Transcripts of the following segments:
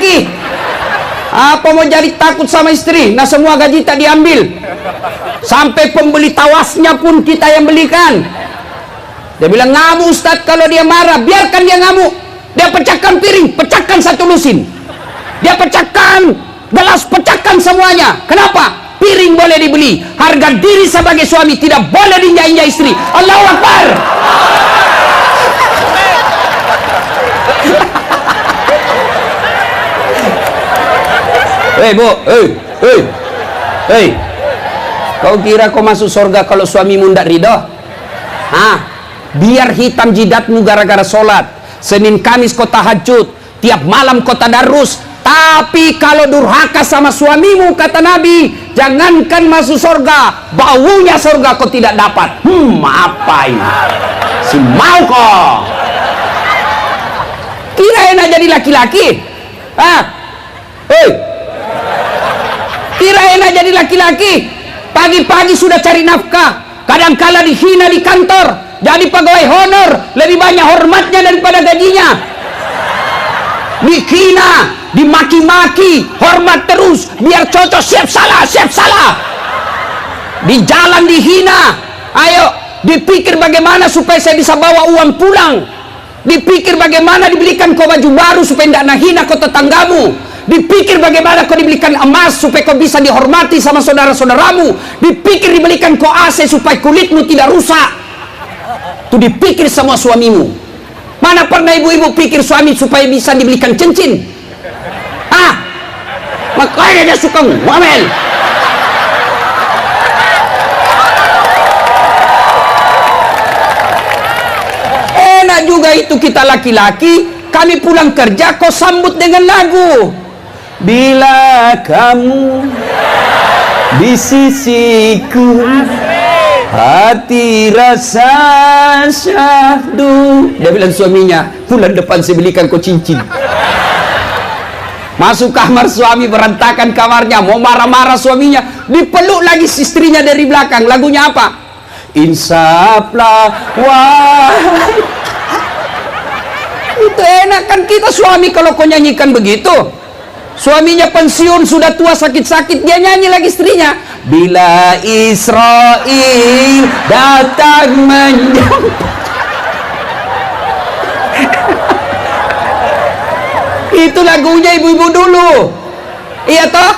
laki-laki. Apa mau jadi takut sama istri? Nah, semua gaji tak diambil. Sampai pembeli tawasnya pun kita yang belikan. Dia bilang, ngamuk Ustadz kalau dia marah. Biarkan dia ngamuk. Dia pecahkan piring, pecahkan satu lusin. Dia pecahkan gelas, pecahkan semuanya. Kenapa? Piring boleh dibeli. Harga diri sebagai suami tidak boleh diinjak-injak istri. Allahu Akbar. Hei bu, hei, kau kira kau masuk surga kalau suamimu ndak ridho? Biar hitam jidatmu gara-gara sholat, Senin Kamis kau tahajud, tiap malam kau tadarus. Tapi kalau durhaka sama suamimu, kata Nabi, jangankan masuk surga, baunya surga kau tidak dapat. Apa ini? Si mau kau? Kira enak jadi laki-laki? Hei, kira enak jadi laki-laki? Pagi-pagi sudah cari nafkah, kadangkala dihina di kantor, jadi pegawai honor, lebih banyak hormatnya daripada gajinya. Dihina, dimaki-maki, hormat terus, biar cocok, siap salah. Di jalan dihina. Ayo, dipikir bagaimana supaya saya bisa bawa uang pulang. Dipikir bagaimana dibelikan kau baju baru supaya tidak nahina kau tetanggamu. Dipikir bagaimana kau dibelikan emas supaya kau bisa dihormati sama saudara-saudaramu. Dipikir dibelikan kau AC supaya kulitmu tidak rusak. Itu dipikir semua suamimu. Mana pernah ibu-ibu pikir suami supaya bisa dibelikan cincin? Makanya dia suka ngomel. Enak juga itu kita laki-laki, kami pulang kerja kau sambut dengan lagu. Bila kamu di sisiku, hati rasa syahdu. Dia bilang suaminya, bulan depan saya belikan kau cincin. Masuk kamar suami, berantakan kamarnya, mau marah-marah suaminya, dipeluk lagi istrinya dari belakang. Lagunya apa? Insaflah wahai. Itu enak kan kita suami kalau kau nyanyikan begitu. Suaminya pensiun, sudah tua, sakit-sakit, dia nyanyi lagi istrinya. Bila Israel datang menjemput. Itu lagunya ibu-ibu dulu. Iya toh?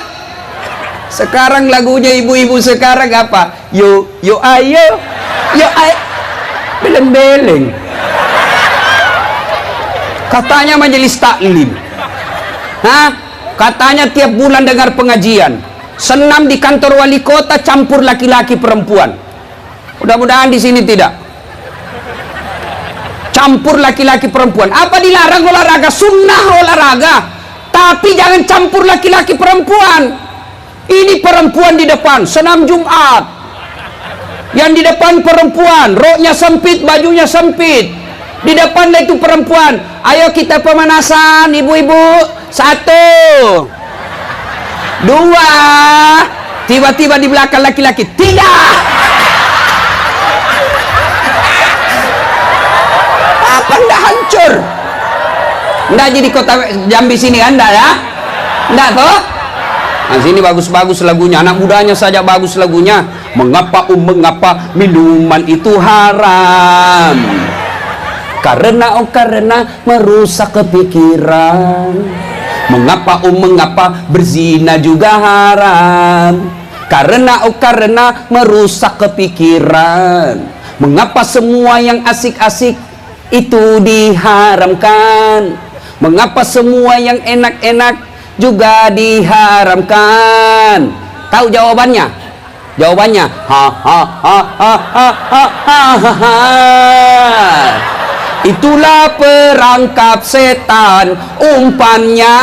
Sekarang lagunya ibu-ibu sekarang apa? Yo ayo. Beleng-beleng. Katanya majelis taklim. Katanya tiap bulan dengar pengajian. Senam di kantor wali kota campur laki-laki perempuan. Mudah-mudahan di sini tidak. Campur laki-laki perempuan. Apa dilarang olahraga? Sunnah olahraga. Tapi jangan campur laki-laki perempuan. Ini perempuan di depan, senam Jumat. Yang di depan perempuan, roknya sempit, bajunya sempit. Di depan itu perempuan. Ayo kita pemanasan, ibu-ibu. 1, 2. Tiba-tiba di belakang laki-laki, tidak. Apa anda hancur? Nggak jadi kota Jambi sini anda ya? Nggak toh? Nah sini bagus-bagus lagunya, anak mudanya saja bagus lagunya. Mengapa mengapa minuman itu haram? Karena merusak kepikiran. Mengapa berzina juga haram? Karena merusak kepikiran. Mengapa semua yang asik-asik itu diharamkan? Mengapa semua yang enak-enak juga diharamkan? Tahu jawabannya? Jawabannya itulah perangkap setan, umpannya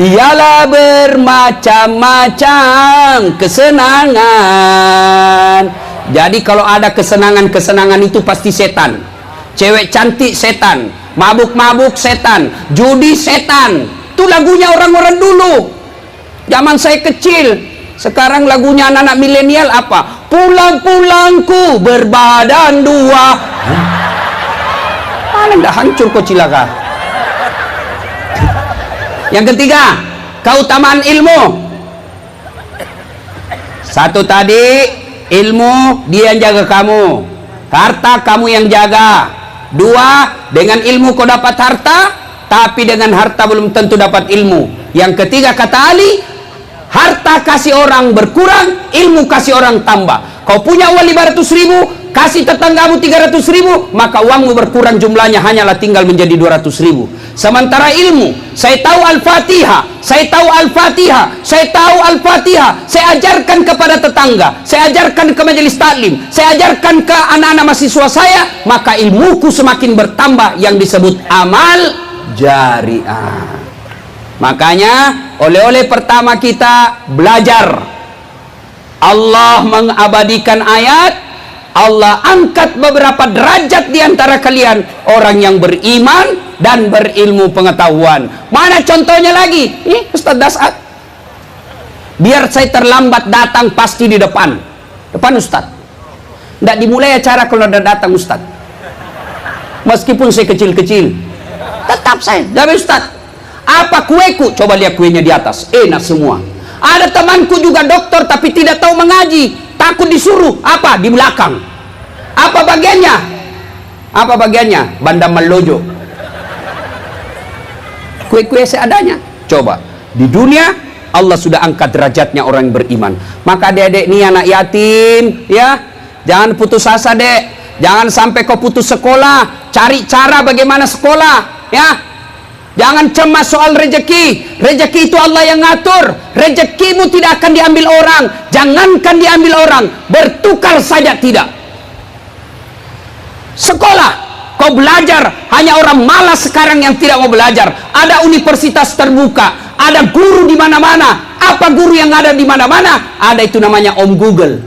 ialah bermacam-macam kesenangan. Jadi kalau ada kesenangan-kesenangan itu pasti setan. Cewek cantik setan, mabuk-mabuk setan, judi setan. Itu lagunya orang-orang dulu zaman saya kecil. Sekarang lagunya anak-anak milenial apa? Pulang-pulangku berbadan dua. Mana dah hancur kau cilaka. Yang ketiga, keutamaan ilmu. Satu tadi, ilmu dia yang jaga kamu, harta kamu yang jaga. Dua, dengan ilmu kau dapat harta, tapi dengan harta belum tentu dapat ilmu. Yang ketiga kata Ali, harta kasih orang berkurang, ilmu kasih orang tambah. Kau punya uang 500.000, kasih tetanggamu 300.000, maka uangmu berkurang jumlahnya, hanyalah tinggal menjadi 200.000. Sementara ilmu, saya tahu Al-Fatihah, saya tahu Al-Fatihah, saya tahu Al-Fatihah, saya ajarkan kepada tetangga, saya ajarkan ke majelis taklim, saya ajarkan ke anak-anak mahasiswa saya, maka ilmuku semakin bertambah, yang disebut amal jariah. Makanya oleh-oleh pertama kita belajar. Allah mengabadikan ayat, Allah angkat beberapa derajat di antara kalian, orang yang beriman dan berilmu pengetahuan. Mana contohnya lagi? Ustaz Dasat. Biar saya terlambat datang pasti di depan Ustaz. Tidak dimulai acara kalau udah datang Ustaz. Meskipun saya kecil-kecil, tetap saya. Tapi Ustaz, apa kueku? Coba lihat kuenya di atas, enak semua. Ada temanku juga dokter tapi tidak tahu mengaji, takut disuruh. Apa? Di belakang. Apa bagiannya? Apa bagiannya? Bandam melojo. Kue-kue seadanya. Coba. Di dunia Allah sudah angkat derajatnya orang yang beriman. Maka adik-adik nih anak yatim, ya, jangan putus asa, Dek. Jangan sampai kau putus sekolah. Cari cara bagaimana sekolah, ya. Jangan cemas soal rezeki. Rezeki itu Allah yang ngatur. Rezekimu tidak akan diambil orang. Jangankan diambil orang, bertukar saja tidak. Sekolah, kau belajar. Hanya orang malas sekarang yang tidak mau belajar. Ada universitas terbuka, ada guru di mana-mana. Apa guru yang ada di mana-mana? Ada, itu namanya Om Google.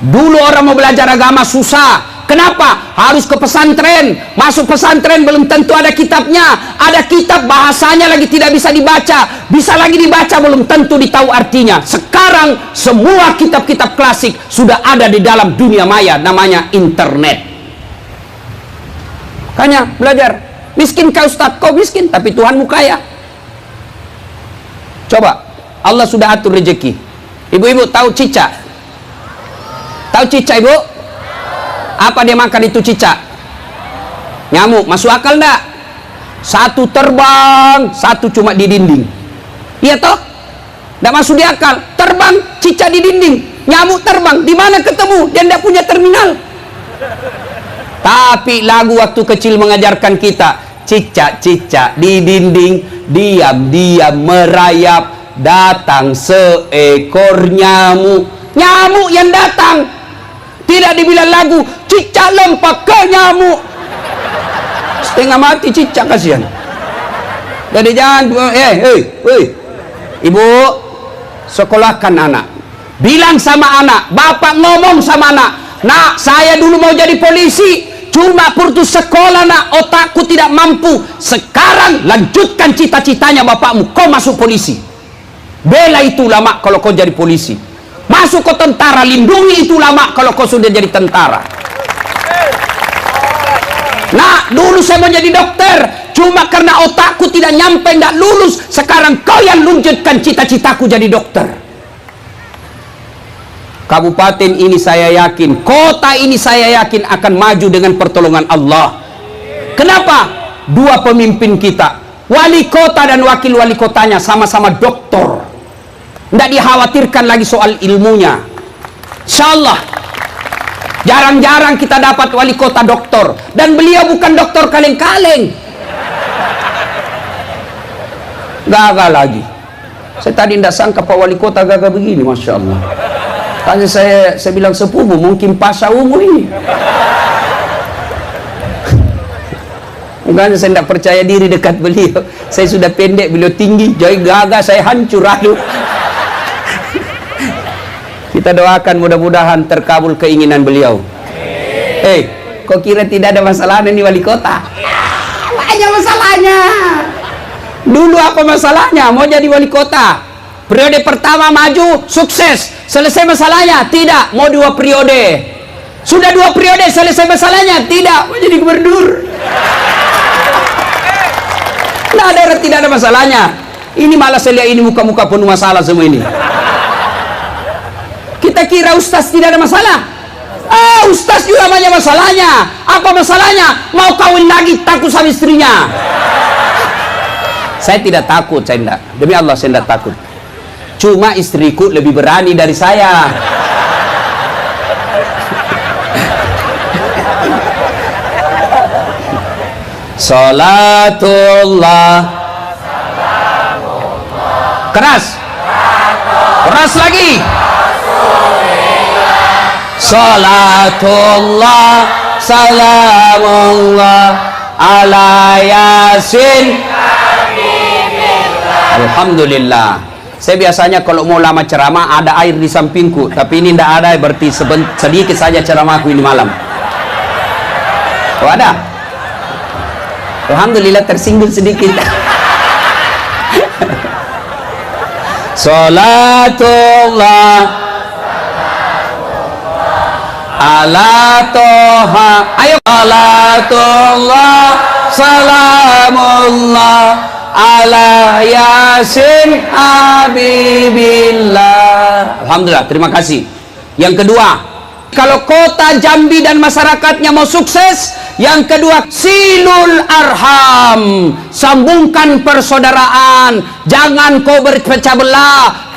Dulu orang mau belajar agama susah. Kenapa? Harus ke pesantren. Masuk pesantren belum tentu ada kitabnya. Ada kitab bahasanya lagi tidak bisa dibaca. Bisa lagi dibaca belum tentu ditahu artinya. Sekarang semua kitab-kitab klasik sudah ada di dalam dunia maya, namanya internet. Makanya belajar. Miskin kau Ustaz, kau miskin tapi Tuhanmu kaya. Coba, Allah sudah atur rezeki. Ibu-ibu tahu cicak? Tahu cicak, Ibu? Apa dia makan itu cicak? Nyamuk. Masuk akal enggak? Satu terbang, satu cuma di dinding. Iya toh? Enggak masuk di akal. Terbang, cicak di dinding. Nyamuk terbang. Di mana ketemu? Dia enggak punya terminal. Tapi lagu waktu kecil mengajarkan kita, cicak-cicak di dinding, diam-diam merayap, datang seekor nyamuk. Nyamuk yang datang. Tidak dibilang lagu, cicak lompat ke nyamuk. Setengah mati cicak, kasihan. Jadi jangan, ibu, sekolahkan anak. Bilang sama anak, bapak ngomong sama anak, nak, saya dulu mau jadi polisi, cuma putus sekolah nak, otakku tidak mampu. Sekarang lanjutkan cita-citanya bapakmu, kau masuk polisi. Bela itu ulama kalau kau jadi polisi. Masuk ke tentara, lindungi itu ulama kalau kau sudah jadi tentara. Nah, dulu saya mau jadi dokter, cuma karena otakku tidak nyampe, tidak lulus. Sekarang kau yang lanjutkan cita-citaku jadi dokter. Kabupaten ini saya yakin, kota ini saya yakin akan maju dengan pertolongan Allah. Kenapa? Dua pemimpin kita, wali kota dan wakil wali kotanya sama-sama doktor. Tidak dikhawatirkan lagi soal ilmunya. Insyaallah jarang-jarang kita dapat wali kota doktor, dan beliau bukan doktor kaleng-kaleng. Gagal lagi. Saya tadi tidak sangka Pak Wali Kota gagal begini, Masya Allah. Tanya saya bilang sepupu, mungkin pasca umur ini. Makanya saya tidak percaya diri dekat beliau. Saya sudah pendek, beliau tinggi, jadi gagah, saya hancur aduh. Kita doakan mudah-mudahan terkabul keinginan beliau. Kok kira tidak ada masalah nih wali kota? Banyak masalahnya. Dulu apa masalahnya? Mau jadi wali kota. Periode pertama maju, sukses. Selesai masalahnya? Tidak. Mau 2 periode. Sudah 2 periode, selesai masalahnya? Tidak. Mau jadi gubernur. Tidak ada masalahnya. Ini malah saya lihat ini muka-muka penuh masalah semua ini. Kita kira ustaz tidak ada masalah. Ustaz juga banyak masalahnya. Apa masalahnya? Mau kawin lagi takut sama istrinya. Saya tidak takut, saya tidak. Demi Allah saya tidak takut. Cuma istriku lebih berani dari saya. Salatullah. Keras. Keras lagi. Salatullah salamullah ala yasin. Alhamdulillah. Saya biasanya kalau mau lama ceramah ada air di sampingku, tapi ini tidak ada, berarti sedikit saja ceramahku ini malam. Oh ada. Alhamdulillah tersinggung sedikit. Salatullah ala toha. Ayo. Salatullah salamullah ala yasin habibillah. Alhamdulillah, terima kasih. Yang kedua, kalau kota Jambi dan masyarakatnya mau sukses, yang kedua, silul arham, sambungkan persaudaraan, jangan kau berpecah belah.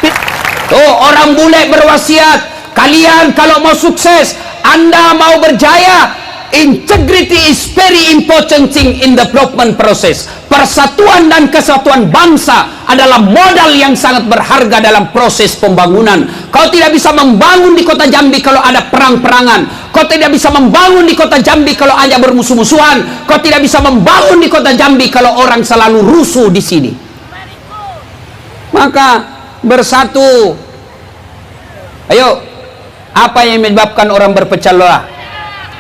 Tuh, orang bule berwasiat, kalian kalau mau sukses, Anda mau berjaya, integrity is very important thing in development process. Persatuan dan kesatuan bangsa adalah modal yang sangat berharga dalam proses pembangunan. Kau tidak bisa membangun di kota Jambi kalau ada perang-perangan. Kau tidak bisa membangun di kota Jambi kalau hanya bermusuh-musuhan. Kau tidak bisa membangun di kota Jambi kalau orang selalu rusuh di sini. Maka bersatu. Ayo, apa yang menyebabkan orang berpecah belah?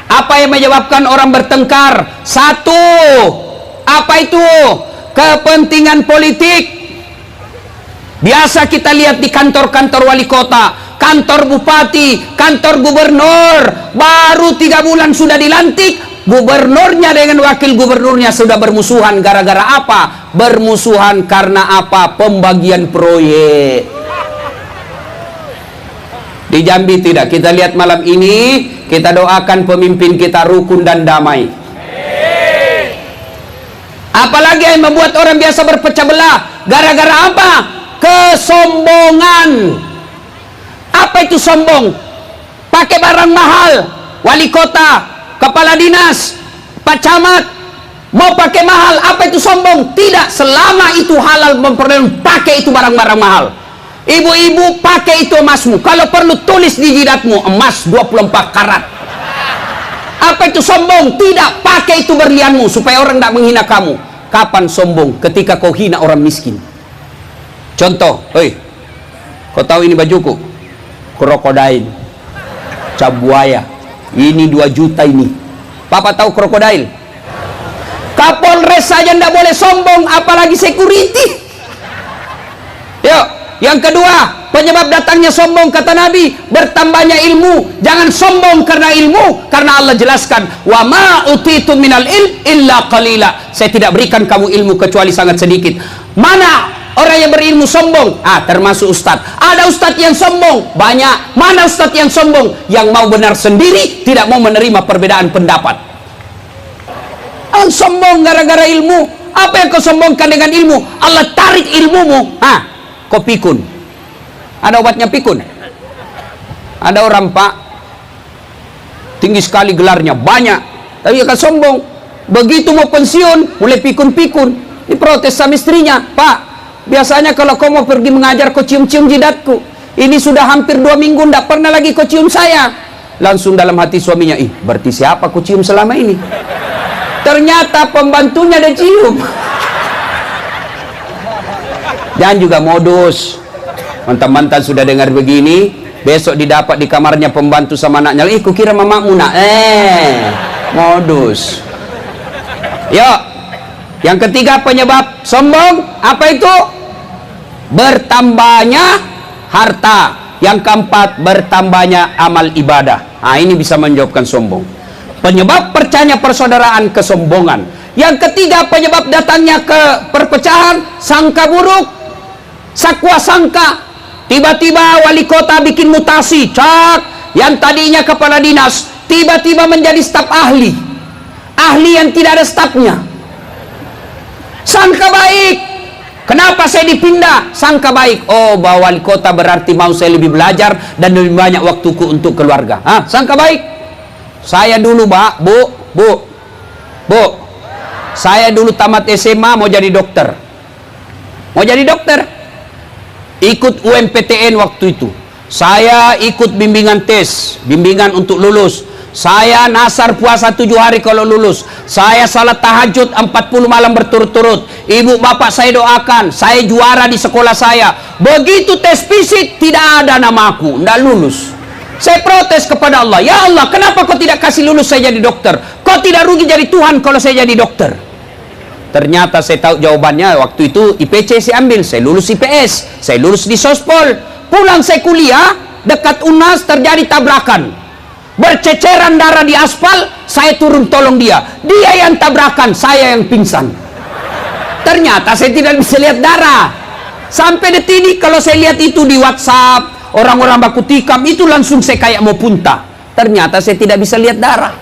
Apa yang menyebabkan orang bertengkar? Satu, apa itu? Kepentingan politik. Biasa kita lihat di kantor-kantor wali kota, kantor bupati, kantor gubernur, baru 3 bulan sudah dilantik, gubernurnya dengan wakil gubernurnya sudah bermusuhan. Gara-gara apa? Bermusuhan karena apa? Pembagian proyek. Di Jambi tidak. Kita lihat malam ini, kita doakan pemimpin kita rukun dan damai. Apalagi yang membuat orang biasa berpecah belah? Gara-gara apa? Kesombongan. Apa itu sombong? Pakai barang mahal. Wali kota, kepala dinas, pak camat mau pakai mahal. Apa itu sombong? Tidak. Selama itu halal memperoleh, pakai itu barang-barang mahal. Ibu-ibu, pakai itu emasmu. Kalau perlu tulis di jidatmu, emas 24 karat. Apa itu sombong? Tidak. Pakai itu berlianmu supaya orang tidak menghina kamu. Kapan sombong? Ketika kau hina orang miskin. Contoh, hei, kau tahu ini bajuku? Krokodil, cabuaya. Ini 2 juta ini. Papa tahu krokodil? Kapolres saja tidak boleh sombong, apalagi security. Yuk. Yang kedua, penyebab datangnya sombong, kata Nabi, bertambahnya ilmu. Jangan sombong karena ilmu, karena Allah jelaskan, wa ma utitu minal ilm illa qalila. Saya tidak berikan kamu ilmu kecuali sangat sedikit. Mana orang yang berilmu sombong? Termasuk ustadz. Ada ustadz yang sombong? Banyak. Mana ustadz yang sombong? Yang mau benar sendiri, tidak mau menerima perbedaan pendapat. Sombong gara-gara ilmu. Apa yang kau sombongkan dengan ilmu? Allah tarik ilmumu. Kok pikun? Ada obatnya pikun? Ada orang pak tinggi sekali gelarnya, banyak, tapi akan sombong. Begitu mau pensiun mulai pikun-pikun. Diprotes sama istrinya, Pak, biasanya kalau kau mau pergi mengajar kau cium-cium jidatku. Ini sudah hampir 2 minggu tidak pernah lagi kau cium saya. Langsung dalam hati suaminya, berarti siapa kau cium selama ini? Ternyata pembantunya ada cium. Dan juga modus. Mantan-mantan sudah dengar begini, besok didapat di kamarnya pembantu sama anaknya. Kukira mamamu nak. Modus. Yuk. Yang ketiga penyebab sombong, apa itu? Bertambahnya harta. Yang keempat, bertambahnya amal ibadah. Ini bisa menjawabkan sombong. Penyebab percaya persaudaraan, kesombongan. Yang ketiga, penyebab datangnya ke perpecahan, sangka buruk, sakwa sangka. Tiba-tiba wali kota bikin mutasi, yang tadinya kepala dinas tiba-tiba menjadi staf ahli yang tidak ada stafnya. Sangka baik, kenapa saya dipindah? Sangka baik, oh bahwa wali kota berarti mau saya lebih belajar dan lebih banyak waktuku untuk keluarga. Sangka baik. Saya dulu bu, saya dulu tamat SMA mau jadi dokter. Ikut UMPTN waktu itu. Saya ikut bimbingan tes, bimbingan untuk lulus. Saya nasar puasa 7 hari kalau lulus. Saya salat tahajud 40 malam berturut-turut. Ibu bapak saya doakan. Saya juara di sekolah saya. Begitu tes fisik, tidak ada namaku, tidak lulus. Saya protes kepada Allah. Ya Allah, kenapa kau tidak kasih lulus saya jadi dokter? Kau tidak rugi jadi Tuhan kalau saya jadi dokter? Ternyata saya tahu jawabannya. Waktu itu IPC saya ambil, saya lulus IPS, saya lulus di Sospol. Pulang saya kuliah, dekat UNAS terjadi tabrakan. Berceceran darah di aspal, saya turun tolong dia. Dia yang tabrakan, saya yang pingsan. Ternyata saya tidak bisa lihat darah. Sampai detik ini kalau saya lihat itu di WhatsApp, orang-orang baku tikam, itu langsung saya kayak mau puntah. Ternyata saya tidak bisa lihat darah.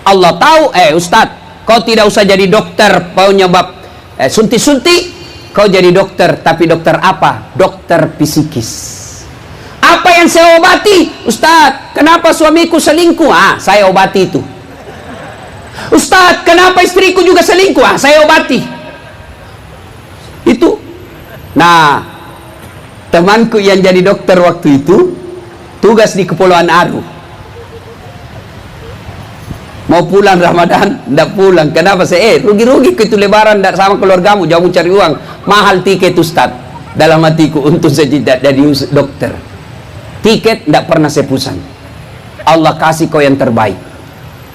Allah tahu, Ustadz, kau tidak usah jadi dokter, penyebab suntik-suntik. Kau jadi dokter, tapi dokter apa? Dokter psikis. Apa yang saya obati? Ustadz, kenapa suamiku selingkuh? Saya obati itu. Ustadz, kenapa istriku juga selingkuh? Saya obati. Itu. Nah, temanku yang jadi dokter waktu itu, tugas di Kepulauan Aru. Mau pulang Ramadan, tidak pulang. Kenapa saya? Rugi-rugi ke itu lebaran sama keluargamu, jauh cari uang. Mahal tiket Ustaz. Dalam hatiku untuk saya tidak jadi dokter. Tiket tidak pernah saya pesan. Allah kasih kau yang terbaik.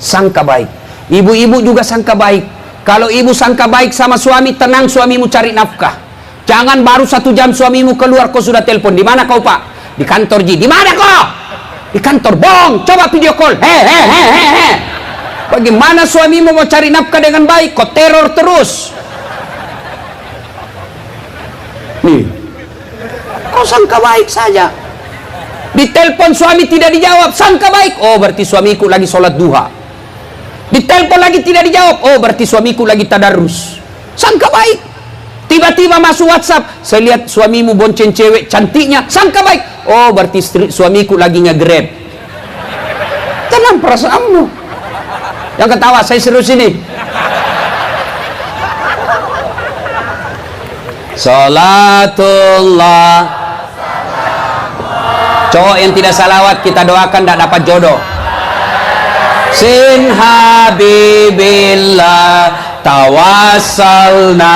Sangka baik. Ibu-ibu juga sangka baik. Kalau ibu sangka baik sama suami, tenang suamimu cari nafkah. Jangan baru 1 jam suamimu keluar kau sudah telepon. Di mana kau Pak? Di kantor Ji. Di mana kau? Di kantor. Bong, coba video call. Bagaimana suamimu mau cari nafkah dengan baik? Kau teror terus. Nih, kau sangka baik saja. Ditelepon suami tidak dijawab, sangka baik. Oh, berarti suamiku lagi sholat duha. Ditelepon lagi tidak dijawab. Oh, berarti suamiku lagi tadarus. Sangka baik. Tiba-tiba masuk WhatsApp, saya lihat suamimu bonceng cewek cantiknya. Sangka baik. Oh, berarti suamiku lagi nge-grab. Tenang perasaanmu. Yang ketawa, saya serius ini. Salatullah. Cowok yang tidak salawat kita doakan tidak dapat jodoh. Sin habibillah tawassalna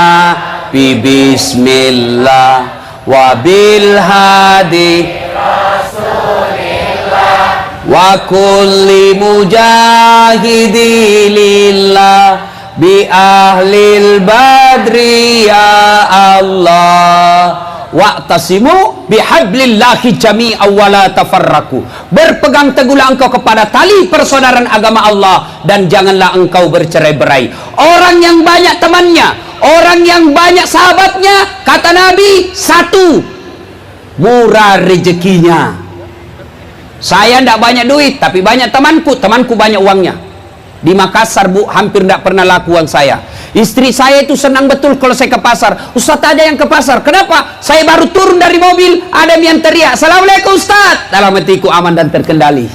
bi bismillah wa bil hadi wa kulli mujahidi lillah bi ahlil badri ya Allah wa'tasimu bihablillahi jami'an wa la tafarraku. Berpegang teguhlah engkau kepada tali persaudaraan agama Allah dan janganlah engkau bercerai-berai. Orang yang banyak temannya, orang yang banyak sahabatnya, kata Nabi, 1, murah rezekinya. Saya tidak banyak duit, tapi banyak temanku banyak uangnya. Di Makassar, Bu, hampir tidak pernah laku uang saya. Istri saya itu senang betul kalau saya ke pasar. Ustadz aja yang ke pasar. Kenapa? Saya baru turun dari mobil, ada yang teriak, "Assalamualaikum Ustadz." Dalam hatiku aman dan terkendali.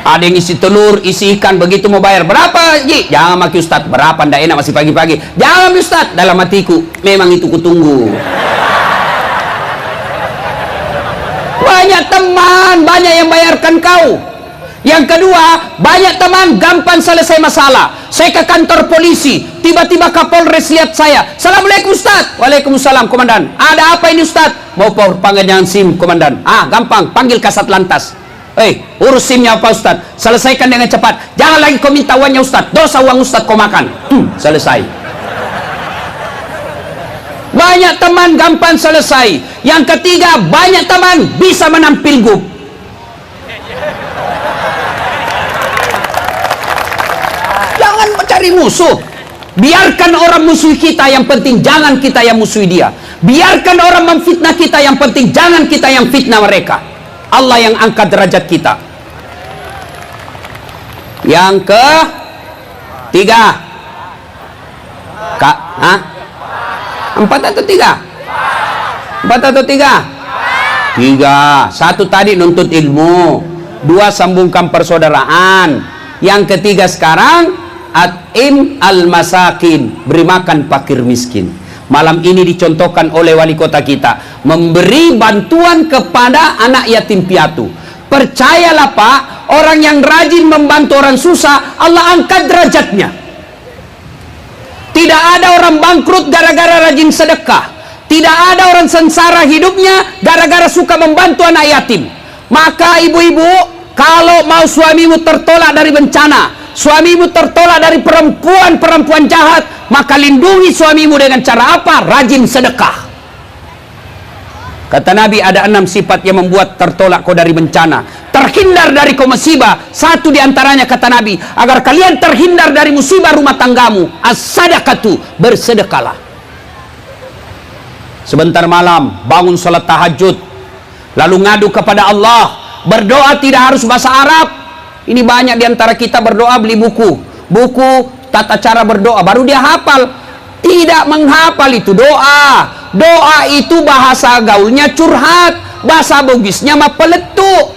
Ada yang isi telur, isi ikan, begitu mau bayar, "Berapa, Ji?" "Jangan maki Ustadz." "Berapa? Ndak enak, masih pagi-pagi." "Jangan Ustadz." Dalam hatiku, memang itu kutunggu. Banyak teman, banyak yang bayarkan kau. Yang kedua, banyak teman gampang selesai masalah. Saya ke kantor polisi, tiba-tiba Kapolres lihat saya. "Assalamualaikum Ustaz." "Waalaikumsalam Komandan." "Ada apa ini Ustaz?" "Mau panggilan SIM Komandan." "Gampang, panggil Kasat Lantas." "Urus SIM-nya apa Ustaz?" "Selesaikan dengan cepat. Jangan lagi kau minta uangnya Ustaz. Dosa uang Ustaz kau makan." Selesai. Banyak teman gampang selesai. Yang ketiga, banyak teman bisa menang pilgub. Jangan cari musuh. Biarkan orang musuh kita, yang penting jangan kita yang musuhi dia. Biarkan orang memfitnah kita, yang penting jangan kita yang fitnah mereka. Allah yang angkat derajat kita. Yang ketiga, empat atau tiga? Empat atau tiga? Tiga. Satu tadi nuntut ilmu, dua sambungkan persaudaraan, yang ketiga sekarang at'im al-masakin, beri makan fakir miskin. Malam ini dicontohkan oleh wali kota kita, memberi bantuan kepada anak yatim piatu. Percayalah Pak, orang yang rajin membantu orang susah, Allah angkat derajatnya. Tidak ada orang bangkrut gara-gara rajin sedekah. Tidak ada orang sengsara hidupnya gara-gara suka membantu anak yatim. Maka ibu-ibu, kalau mau suamimu tertolak dari bencana, suamimu tertolak dari perempuan-perempuan jahat, maka lindungi suamimu dengan cara apa? Rajin sedekah. Kata Nabi, ada 6 sifat yang membuat tertolak kau dari bencana, terhindar dari kau musibah. Satu diantaranya kata Nabi, agar kalian terhindar dari musibah rumah tanggamu, as-sadaqatu, bersedekahlah. Sebentar malam bangun salat tahajud, lalu ngadu kepada Allah. Berdoa tidak harus bahasa Arab. Ini banyak diantara kita berdoa beli buku tata cara berdoa, baru dia hafal. Tidak menghafal itu doa. Doa itu bahasa gaulnya curhat, bahasa bugisnya mah peletuk.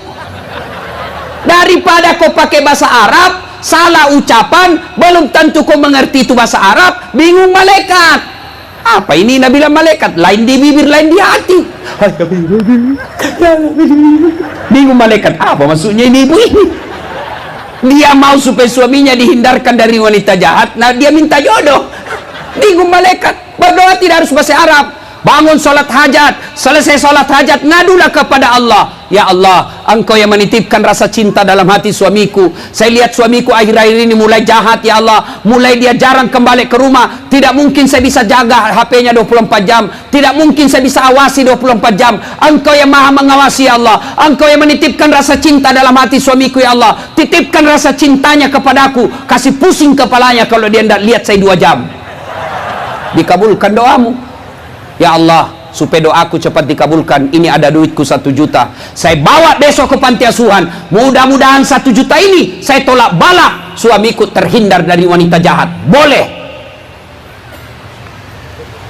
Daripada kau pakai bahasa Arab, salah ucapan, belum tentu kau mengerti itu bahasa Arab, bingung malaikat. Apa ini Nabi bilang malaikat? Lain di bibir, lain di hati. Bingung malaikat, apa maksudnya ini ibu ini? Dia mau supaya suaminya dihindarkan dari wanita jahat, nah dia minta jodoh. Bingung malaikat. Berdoa tidak harus bahasa Arab. Bangun sholat hajat, selesai sholat hajat, ngadulah kepada Allah. Ya Allah, Engkau yang menitipkan rasa cinta dalam hati suamiku. Saya lihat suamiku akhir-akhir ini mulai jahat ya Allah, mulai dia jarang kembali ke rumah. Tidak mungkin saya bisa jaga HP-nya 24 jam, tidak mungkin saya bisa awasi 24 jam. Engkau yang maha mengawasi ya Allah, Engkau yang menitipkan rasa cinta dalam hati suamiku ya Allah. Titipkan rasa cintanya kepadaku, kasih pusing kepalanya kalau dia tidak lihat saya 2 jam. Dikabulkan doamu. Ya Allah, supaya doaku cepat dikabulkan. Ini ada duitku 1 juta, saya bawa besok ke panti asuhan. Mudah-mudahan 1 juta ini saya tolak bala, suamiku terhindar dari wanita jahat. Boleh.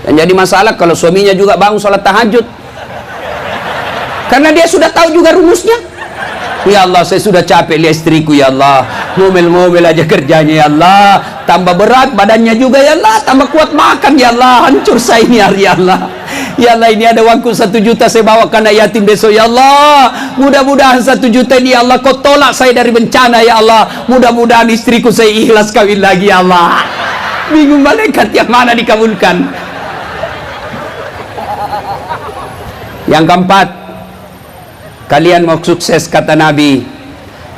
Dan jadi masalah kalau suaminya juga bangun sholat tahajud, karena dia sudah tahu juga rumusnya. Ya Allah, saya sudah capek lihat istriku ya Allah, ngomel-ngomel aja kerjanya ya Allah, tambah berat badannya juga ya Allah, tambah kuat makan ya Allah, hancur saya ini hari ya Allah. Ya Allah, ini ada uangku 1 juta, saya bawa ke anak yatim besok ya Allah. Mudah-mudahan 1 juta ini ya Allah kau tolak saya dari bencana ya Allah. Mudah-mudahan istriku saya ikhlas kawin lagi ya Allah. Bingung malaikat yang mana dikabulkan. Yang keempat, kalian mau sukses kata Nabi,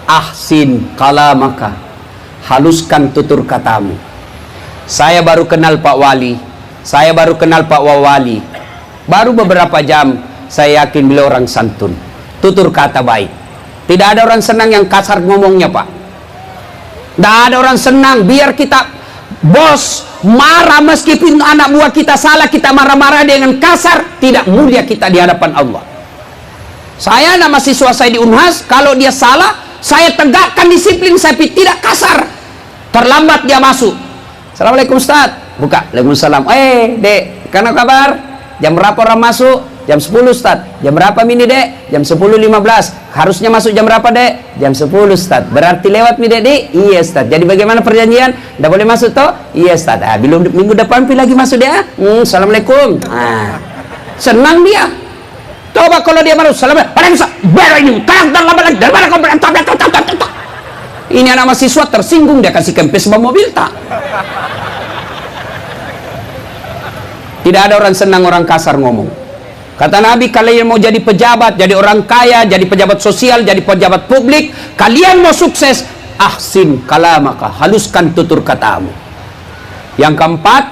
ahsin kalamaka, haluskan tutur katamu. Saya baru kenal Pak Wali, saya baru kenal Pak Wawali, baru beberapa jam, saya yakin beliau orang santun, tutur kata baik. Tidak ada orang senang yang kasar ngomongnya Pak. Tidak ada orang senang biar kita bos marah, meskipun anak buah kita salah, kita marah-marah dengan kasar, tidak mulia kita di hadapan Allah. Saya anak mahasiswa saya di Unhas, kalau dia salah, saya tegakkan disiplin, saya tidak kasar. Terlambat dia masuk, Assalamualaikum Ustaz, buka, Waalaikumsalam. Dek, karena kabar? Jam berapa orang masuk? Jam 10 Ustaz. Jam berapa mini Dek? Jam 10.15. Harusnya masuk jam berapa Dek? Jam 10 Ustaz. Berarti lewat mi Dek? Iya Ustaz. Jadi bagaimana perjanjian? Tidak boleh masuk toh? Iya Ustaz. Belum minggu depan lagi masuk dia. Assalamualaikum. Senang dia. Coba kalau dia marah, ini anak mahasiswa tersinggung, dia kasih kempes bom mobil tak. Tidak ada orang senang orang kasar ngomong. Kata Nabi, kalian mau jadi pejabat, jadi orang kaya, jadi pejabat sosial, jadi pejabat publik, kalian mau sukses, ahsin kalamaka, haluskan tutur katamu. Yang keempat,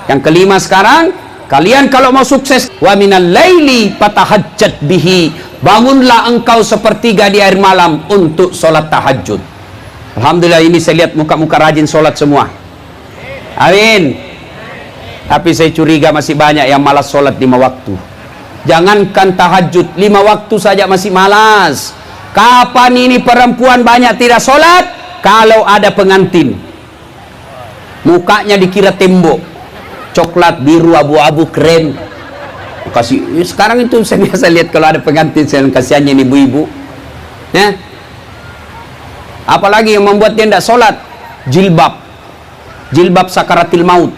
yang kelima sekarang, kalian kalau mau sukses, wa minal laili fatahajjat bihi, bangunlah engkau sepertiga di akhir malam untuk sholat tahajud. Alhamdulillah ini saya lihat muka-muka rajin sholat semua. Amin. Tapi saya curiga masih banyak yang malas sholat 5 waktu. Jangankan tahajud, 5 waktu saja masih malas. Kapan ini perempuan banyak tidak sholat? Kalau ada pengantin, mukanya dikira tembok, coklat, biru, abu-abu, krem. Kasih, sekarang itu saya biasa lihat kalau ada pengantin, saya kasihannya ibu-ibu. Ya. Apalagi yang membuat dia tidak sholat, jilbab sakaratil maut,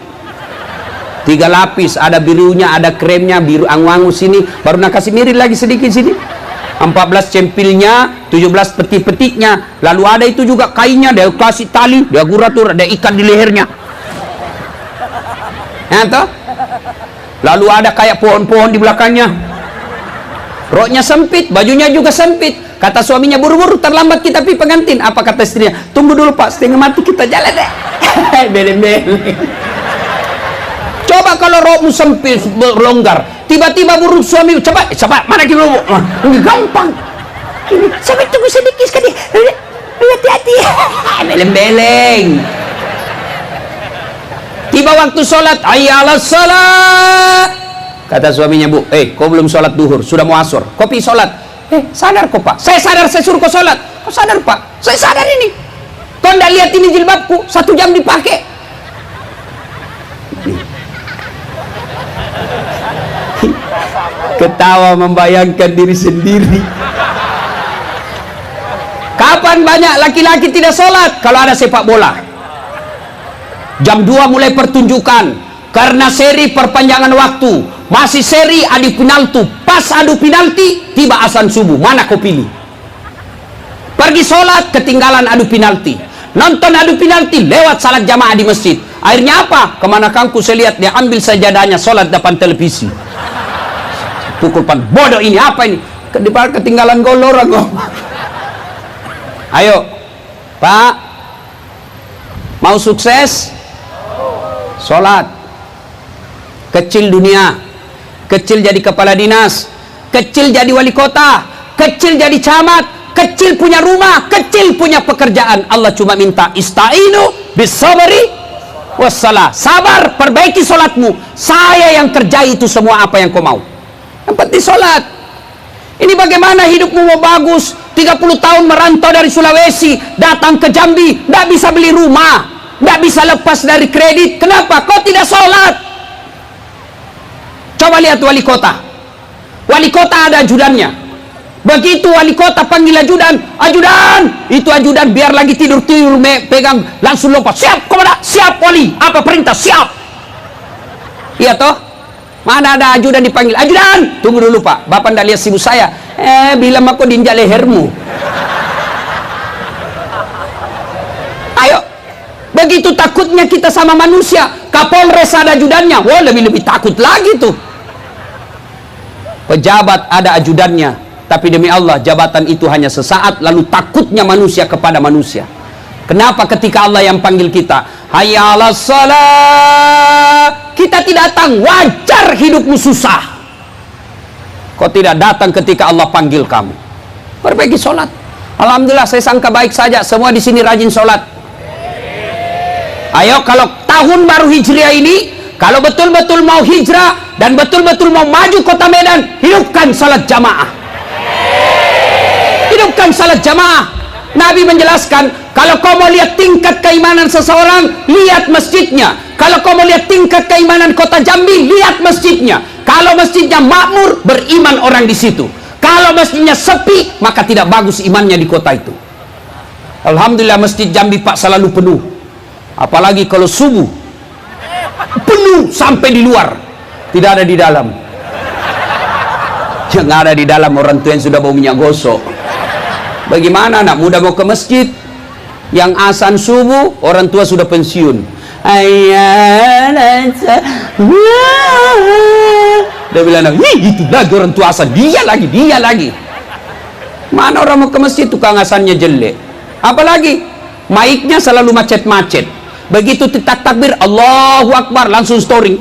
3 lapis, ada birunya, ada kremnya, biru angu-angu sini, baru nak kasih mirip lagi sedikit sini, 14 cempilnya, 17 peti-petiknya, lalu ada itu juga kainnya, dia kasih tali, dia guratur, dia ikat di lehernya, ya toh? Lalu ada kayak pohon-pohon di belakangnya, roknya sempit, bajunya juga sempit. Kata suaminya, buru-buru terlambat kita pergi pengantin. Apa kata istrinya? Tunggu dulu pak, setengah mati kita jalan deh. Beleng-beleng. Coba kalau rokmu sempit, longgar, tiba-tiba burung suami, coba mana kita ngomong? Gampang. Sampai tunggu sedikit sekali. Hati-hati. Beleng-beleng. Tiba waktu sholat, ayyalas sholat. Kata suaminya, bu, kau belum sholat duhur, sudah mau asur, kau pergi sholat. Sadar kok pak? Saya sadar, saya suruh kau sholat. Kau sadar pak? Saya sadar ini. Kau tidak lihat ini jilbabku, 1 jam dipakai. Ketawa membayangkan diri sendiri. Kapan banyak laki-laki tidak sholat? Kalau ada sepak bola. Jam 2 mulai pertunjukan. Karena seri perpanjangan waktu. Masih seri adu penalti. Pas adu penalti, tiba azan subuh. Mana kau pilih? Pergi sholat, ketinggalan adu penalti. Nonton adu penalti, lewat salat jamaah di masjid. Akhirnya apa? Kemana kangku saya lihat, dia ambil sajadahnya, sholat depan televisi. Pukul pan, bodoh ini, apa ini? Ketinggalan gol orang. Ayo, pak, mau sukses? Sholat. Kecil dunia, kecil jadi kepala dinas, kecil jadi wali kota, kecil jadi camat, kecil punya rumah, kecil punya pekerjaan. Allah cuma minta ista'inu bisabri wassalah. Sabar, perbaiki solatmu. Saya yang kerjai itu semua apa yang kau mau. Yang penting solat. Ini bagaimana hidupmu mau bagus? 30 tahun merantau dari Sulawesi, datang ke Jambi, tidak bisa beli rumah, tidak bisa lepas dari kredit. Kenapa? Kau tidak solat. Coba lihat wali kota. Wali kota ada ajudannya. Begitu wali kota panggil ajudan, ajudan, itu ajudan biar lagi tidur-tidur pegang langsung lompat. Siap, komandan, siap wali. Apa perintah? Siap. Iya toh? Mana ada ajudan dipanggil, ajudan, tunggu dulu pak, bapak ndak lihat sibuk saya. Bilang aku diinjak lehermu. Ayo. Begitu takutnya kita sama manusia. Kapolres ada ajudannya, wah lebih takut lagi tuh. Pejabat ada ajudannya, tapi demi Allah jabatan itu hanya sesaat, lalu takutnya manusia kepada manusia. Kenapa ketika Allah yang panggil kita, hayya 'alas shalah, kita tidak datang? Wajar hidupmu susah. Kau tidak datang ketika Allah panggil kamu. Perbaiki sholat. Alhamdulillah saya sangka baik saja, semua di sini rajin sholat. Ayo, kalau tahun baru Hijriah ini, kalau betul-betul mau hijrah dan betul-betul mau maju kota Medan, hidupkan salat jamaah. Hidupkan salat jamaah. Nabi menjelaskan, kalau kau mau lihat tingkat keimanan seseorang, lihat masjidnya. Kalau kau mau lihat tingkat keimanan kota Jambi, lihat masjidnya. Kalau masjidnya makmur, beriman orang di situ. Kalau masjidnya sepi, maka tidak bagus imannya di kota itu. Alhamdulillah masjid Jambi pak selalu penuh. Apalagi kalau subuh, penuh sampai di luar, tidak ada di dalam. Yang ada di dalam orang tua yang sudah bau minyak gosok. Bagaimana anak muda mau ke masjid? Yang azan subuh, orang tua sudah pensiun. Dia bilang, itu lagi orang tua azan, dia lagi. Mana orang mau ke masjid, tukang azannya jelek. Apalagi mic-nya selalu macet-macet. Begitu takbir Allahu Akbar langsung storing.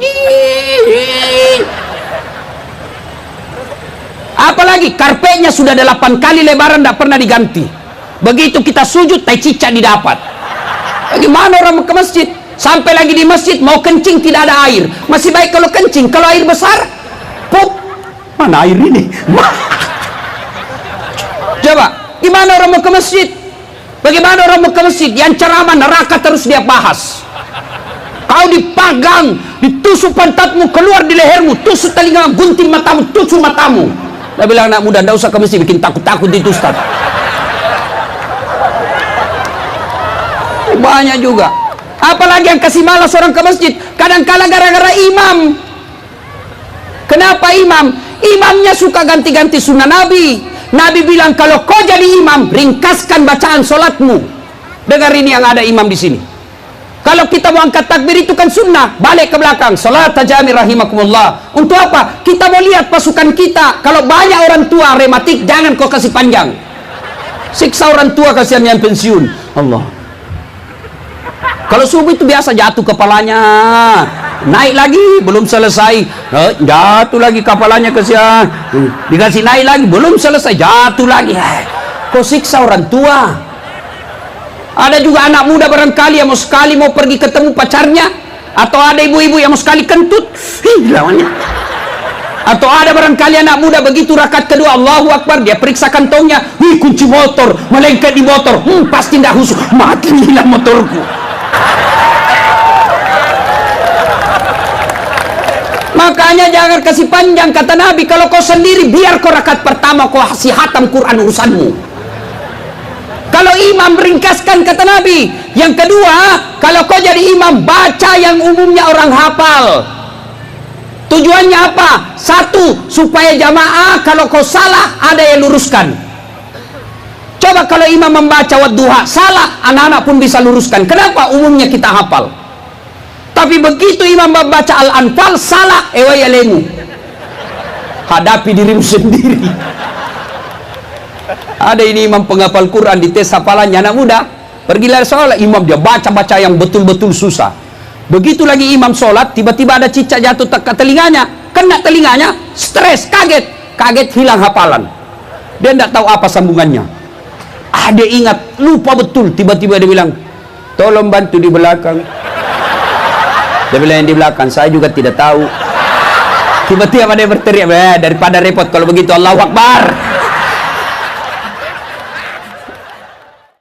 Apalagi karpetnya sudah 8 kali lebaran tidak pernah diganti. Begitu kita sujud, tai cicak didapat. Bagaimana orang ke masjid? Sampai lagi di masjid, mau kencing tidak ada air. Masih baik kalau kencing, kalau air besar, pup. Mana air ini? Coba, gimana orang mau ke masjid? Bagaimana orang mau ke masjid? Yang ceramah neraka terus dia bahas. Kau dipagang, ditusuk pantatmu, keluar di lehermu, tusuk telinga, gunting matamu, tusuk matamu. Dia bilang, anak muda, tidak usah ke masjid, bikin takut-takut itu Ustaz. Banyak juga. Apalagi yang kasih malas orang ke masjid, kadang-kala gara-gara imam. Kenapa imam? Imamnya suka ganti-ganti sunnah Nabi. Nabi bilang, kalau kau jadi imam, ringkaskan bacaan solatmu. Dengar ini yang ada imam di sini. Kalau kita mau angkat takbir itu kan sunnah, balik ke belakang, salat tajami rahimakumullah. Untuk apa? Kita mau lihat pasukan kita. Kalau banyak orang tua rematik, jangan kau kasih panjang. Siksa orang tua, kasihan yang pensiun. Allah. Kalau subuh itu biasa jatuh kepalanya, naik lagi belum selesai, jatuh lagi kepalanya, kasihan. Dikasih naik lagi belum selesai, jatuh lagi. Kau siksa orang tua. Ada juga anak muda barangkali yang mau sekali mau pergi ketemu pacarnya, atau ada ibu-ibu yang mau sekali kentut, lawannya. Atau ada barangkali anak muda begitu rakaat kedua Allahu Akbar, dia periksa kantongnya, kunci motor melengket di motor, pasti tidak khusus, mati hilang motorku. Makanya jangan kasih panjang, kata Nabi. Kalau kau sendiri, biar kau rakaat pertama kau kasih hatam Quran urusanmu. Kalau imam ringkaskan, kata Nabi. Yang kedua, kalau kau jadi imam, baca yang umumnya orang hafal. Tujuannya apa? Satu, supaya jamaah kalau kau salah ada yang luruskan. Coba kalau imam membaca wadduha salah, anak-anak pun bisa luruskan. Kenapa? Umumnya kita hafal. Tapi begitu imam membaca Al-Anfal salah, ewayalemu. Hadapi dirimu sendiri. Ada ini imam penghafal Quran, di tes hafalannya anak muda, pergilah sholat, imam dia baca-baca yang betul-betul susah. Begitu lagi imam sholat, tiba-tiba ada cicak jatuh ke telinganya, kena telinganya, stres, kaget hilang hafalan. Dia tidak tahu apa sambungannya. Dia ingat, lupa betul, tiba-tiba dia bilang, tolong bantu di belakang. Dia bilang yang di belakang, saya juga tidak tahu. Tiba-tiba dia berteriak, daripada repot kalau begitu, Allahu Akbar.